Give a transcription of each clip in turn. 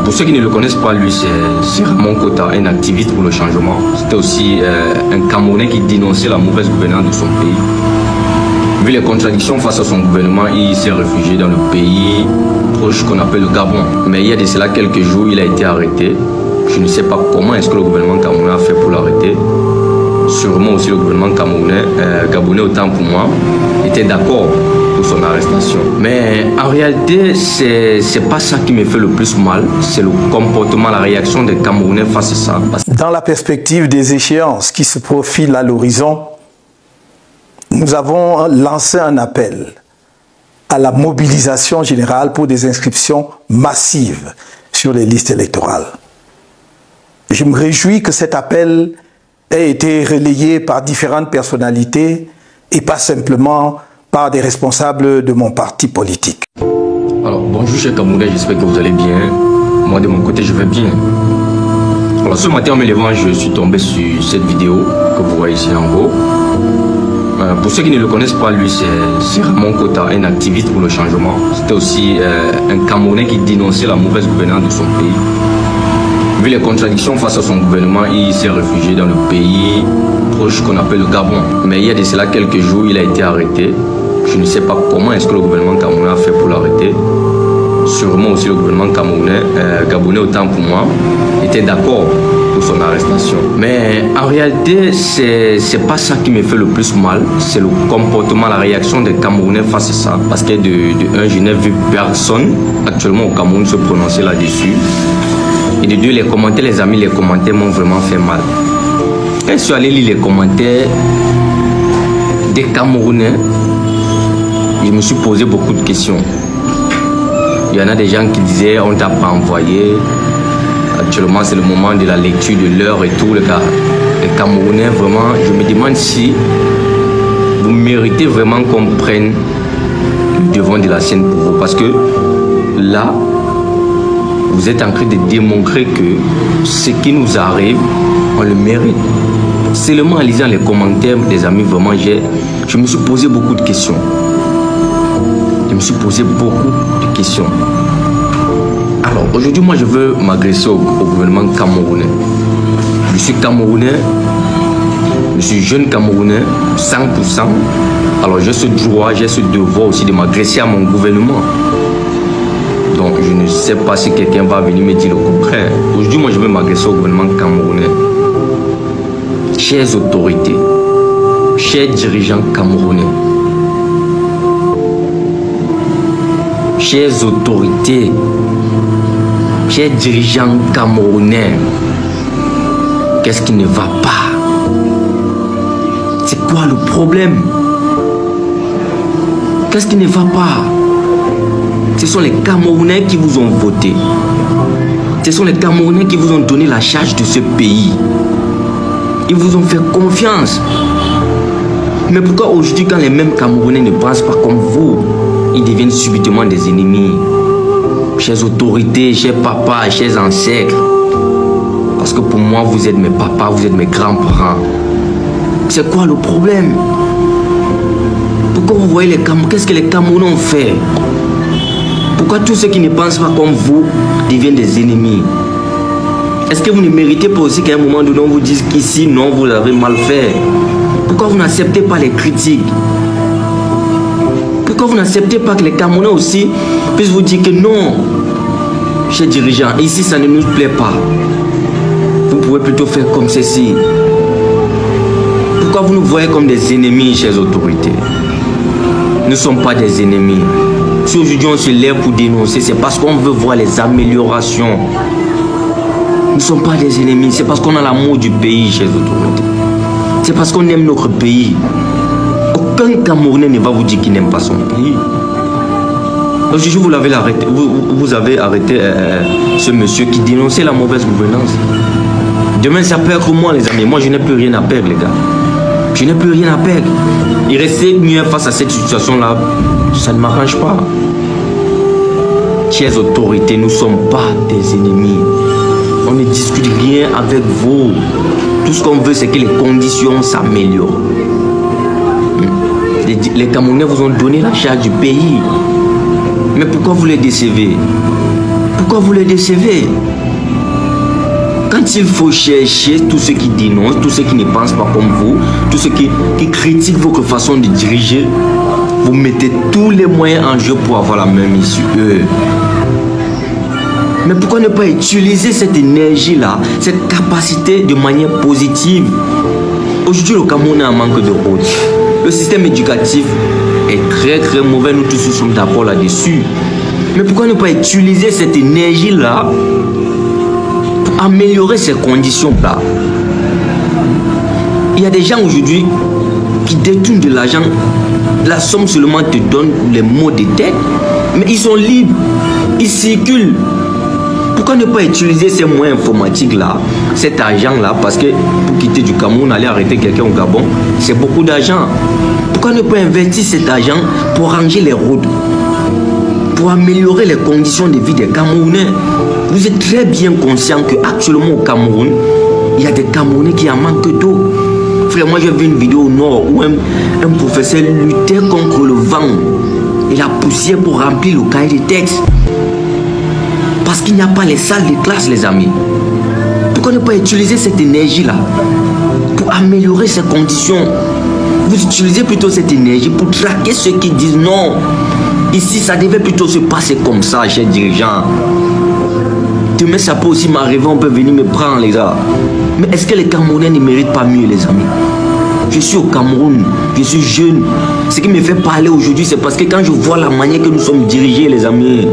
Pour ceux qui ne le connaissent pas, lui, c'est Ramon Kota, un activiste pour le changement. C'était aussi un Camerounais qui dénonçait la mauvaise gouvernance de son pays. Vu les contradictions face à son gouvernement, il s'est réfugié dans le pays proche qu'on appelle le Gabon. Mais il y a de cela quelques jours, il a été arrêté. Je ne sais pas comment est-ce que le gouvernement camerounais a fait pour l'arrêter. Sûrement aussi le gouvernement camerounais, gabonais autant pour moi, était d'accord pour son arrestation. Mais en réalité, c'est pas ça qui me fait le plus mal. C'est le comportement, la réaction des Camerounais face à ça. Dans la perspective des échéances qui se profilent à l'horizon, nous avons lancé un appel à la mobilisation générale pour des inscriptions massives sur les listes électorales. Je me réjouis que cet appel ait été relayé par différentes personnalités et pas simplement par des responsables de mon parti politique. Alors, bonjour chers Camerounais, j'espère que vous allez bien. Moi de mon côté, je vais bien. Alors, ce matin en me levant, je suis tombé sur cette vidéo que vous voyez ici en haut. Pour ceux qui ne le connaissent pas, lui, c'est Ramon Kota, un activiste pour le changement. C'était aussi un Camerounais qui dénonçait la mauvaise gouvernance de son pays. Vu les contradictions face à son gouvernement, il s'est réfugié dans le pays proche qu'on appelle le Gabon. Mais il y a de cela quelques jours, il a été arrêté. Je ne sais pas comment est-ce que le gouvernement camerounais a fait pour l'arrêter. Sûrement aussi le gouvernement camerounais, gabonais autant pour moi, était d'accord pour son arrestation. Mais en réalité, c'est pas ça qui me fait le plus mal. C'est le comportement, la réaction des Camerounais face à ça. Parce que je n'ai vu personne actuellement au Cameroun se prononcer là-dessus. Et de deux, les commentaires, les amis, les commentaires m'ont vraiment fait mal. Quand je suis allé lire les commentaires des Camerounais, je me suis posé beaucoup de questions. Il y en a des gens qui disaient on t'a pas envoyé. Actuellement, c'est le moment de la lecture de l'heure et tout. Les Camerounais, vraiment, je me demande si vous méritez vraiment qu'on prenne le devant de la scène pour vous. Parce que là, vous êtes en train de démontrer que ce qui nous arrive, on le mérite. Seulement en lisant les commentaires des amis, vraiment, je me suis posé beaucoup de questions. Je me suis posé beaucoup de questions. Alors, aujourd'hui, moi, je veux m'adresser au gouvernement camerounais. Je suis camerounais, je suis jeune camerounais, 100%. Alors, j'ai ce droit, j'ai ce devoir aussi de m'adresser à mon gouvernement. Donc, je ne sais pas si quelqu'un va venir me dire le contraire. Aujourd'hui, moi, je veux m'adresser au gouvernement camerounais. Chères autorités, chers dirigeants camerounais, chères autorités, chers dirigeants camerounais, qu'est-ce qui ne va pas? C'est quoi le problème? Qu'est-ce qui ne va pas? Ce sont les Camerounais qui vous ont voté. Ce sont les Camerounais qui vous ont donné la charge de ce pays. Ils vous ont fait confiance. Mais pourquoi aujourd'hui, quand les mêmes Camerounais ne pensent pas comme vous, ils deviennent subitement des ennemis? Chères autorités, chers papas, chers ancêtres. Parce que pour moi, vous êtes mes papas, vous êtes mes grands-parents. C'est quoi le problème? Pourquoi vous voyez les Camerounais? Qu'est-ce que les Camerounais ont fait? Pourquoi tous ceux qui ne pensent pas comme vous deviennent des ennemis? Est-ce que vous ne méritez pas aussi qu'à un moment donné on vous dise qu'ici, non, vous avez mal fait? Pourquoi vous n'acceptez pas les critiques? Pourquoi vous n'acceptez pas que les Camerounais aussi puissent vous dire que non, chers dirigeants, ici ça ne nous plaît pas. Vous pouvez plutôt faire comme ceci. Pourquoi vous nous voyez comme des ennemis, chères autorités? Nous ne sommes pas des ennemis. Si aujourd'hui on se lève pour dénoncer, c'est parce qu'on veut voir les améliorations. Nous ne sommes pas des ennemis, c'est parce qu'on a l'amour du pays, chers autorités. C'est parce qu'on aime notre pays. Aucun Camerounais ne va vous dire qu'il n'aime pas son pays. Aujourd'hui, vous avez arrêté ce monsieur qui dénonçait la mauvaise gouvernance. Demain, ça peut être moi, les amis. Moi, je n'ai plus rien à perdre, les gars. Je n'ai plus rien à perdre. Et rester mieux face à cette situation-là, ça ne m'arrange pas. Chères autorités, nous ne sommes pas des ennemis. On ne discute rien avec vous. Tout ce qu'on veut, c'est que les conditions s'améliorent. Les Camerounais vous ont donné la charge du pays. Mais pourquoi vous les décevez? Pourquoi vous les décevez? Quand il faut chercher tous ceux qui dénoncent, tous ceux qui ne pensent pas comme vous, tous ceux qui critiquent votre façon de diriger, vous mettez tous les moyens en jeu pour avoir la même issue. Mais pourquoi ne pas utiliser cette énergie-là, cette capacité de manière positive? Aujourd'hui, le Cameroun a un manque de route. Le système éducatif est très mauvais, nous tous sommes d'accord là-dessus. Mais pourquoi ne pas utiliser cette énergie-là pour améliorer ces conditions-là? Il y a des gens aujourd'hui qui détournent de l'argent. La somme seulement te donne les mots de tête, mais ils sont libres, ils circulent. Pourquoi ne pas utiliser ces moyens informatiques-là, cet argent-là, parce que pour quitter du Cameroun, aller arrêter quelqu'un au Gabon, c'est beaucoup d'argent. Pourquoi ne pas investir cet argent pour ranger les routes, pour améliorer les conditions de vie des Camerounais? Vous êtes très bien conscient qu'actuellement au Cameroun, il y a des Camerounais qui en manquent d'eau. Frère, moi j'ai vu une vidéo au nord où un professeur luttait contre le vent et la poussière pour remplir le cahier des textes. Parce qu'il n'y a pas les salles de classe, les amis. Pourquoi ne pas utiliser cette énergie-là pour améliorer ces conditions? Vous utilisez plutôt cette énergie pour traquer ceux qui disent non. Ici, ça devait plutôt se passer comme ça, chers dirigeants. Demain, ça peut aussi m'arriver, on peut venir me prendre, les gars. Mais est-ce que les Camerounais ne méritent pas mieux, les amis? Je suis au Cameroun, je suis jeune. Ce qui me fait parler aujourd'hui, c'est parce que quand je vois la manière que nous sommes dirigés, les amis,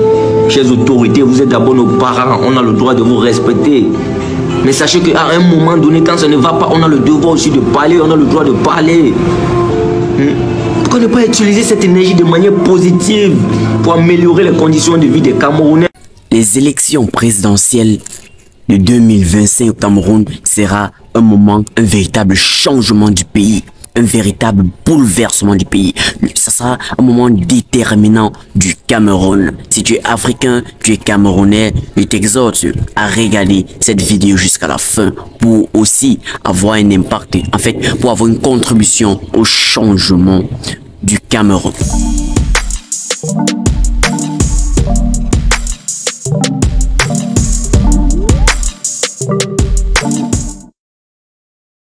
chers autorités, vous êtes d'abord nos parents, on a le droit de vous respecter. Mais sachez qu'à un moment donné, quand ça ne va pas, on a le devoir aussi de parler, on a le droit de parler. Pourquoi ne pas utiliser cette énergie de manière positive pour améliorer les conditions de vie des Camerounais? Les élections présidentielles de 2025 au Cameroun sera un moment, un véritable changement du pays, un véritable bouleversement du pays. Ça sera un moment déterminant du Cameroun. Si tu es africain, tu es camerounais, je t'exhorte à regarder cette vidéo jusqu'à la fin pour aussi avoir un impact, en fait, pour avoir une contribution au changement du Cameroun.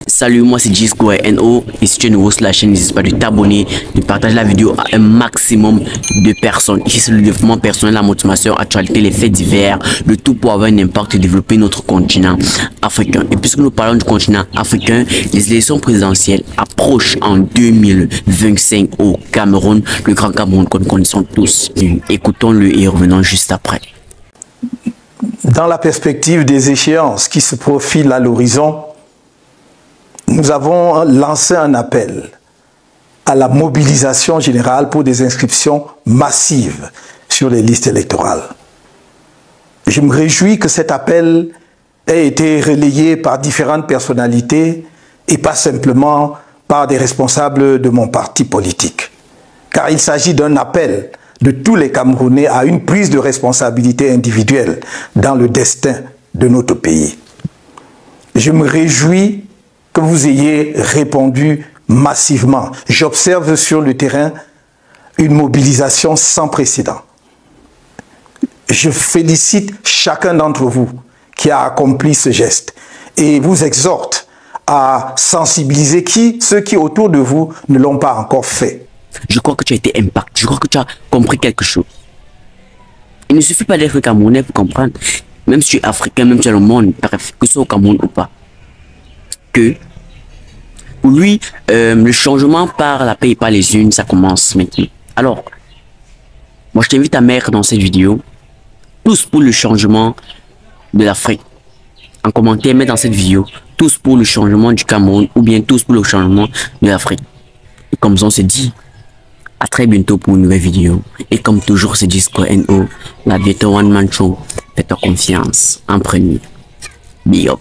Salut, moi c'est JSquareNO et si tu es nouveau sur la chaîne, n'hésite pas de t'abonner, de partager la vidéo à un maximum de personnes. Ici c'est le développement personnel, la motivation, actualité, les faits divers, le tout pour avoir un impact et développer notre continent africain. Et puisque nous parlons du continent africain, les élections présidentielles approchent en 2025 au Cameroun, le grand Cameroun que nous connaissons tous. Écoutons-le et revenons juste après. Dans la perspective des échéances qui se profilent à l'horizon, nous avons lancé un appel à la mobilisation générale pour des inscriptions massives sur les listes électorales. Je me réjouis que cet appel ait été relayé par différentes personnalités et pas simplement par des responsables de mon parti politique. Car il s'agit d'un appel de tous les Camerounais à une prise de responsabilité individuelle dans le destin de notre pays. Je me réjouis que vous ayez répondu massivement. J'observe sur le terrain une mobilisation sans précédent. Je félicite chacun d'entre vous qui a accompli ce geste et vous exhorte à sensibiliser ceux qui autour de vous ne l'ont pas encore fait. Je crois que tu as été impacté, je crois que tu as compris quelque chose. Il ne suffit pas d'être Camerounais pour comprendre, même si tu es africain, même si tu es le monde, bref, que ce soit au Cameroun ou pas, que pour lui, le changement par la paix et par les unes, ça commence maintenant. Alors, moi je t'invite à mettre dans cette vidéo tous pour le changement de l'Afrique. En commentaire, mets dans cette vidéo tous pour le changement du Cameroun ou bien tous pour le changement de l'Afrique. Et comme ça, on se dit à très bientôt pour une nouvelle vidéo. Et comme toujours, c'est JSquareNO, la bientôt One Man Show. Fais-toi confiance en premier. Big up.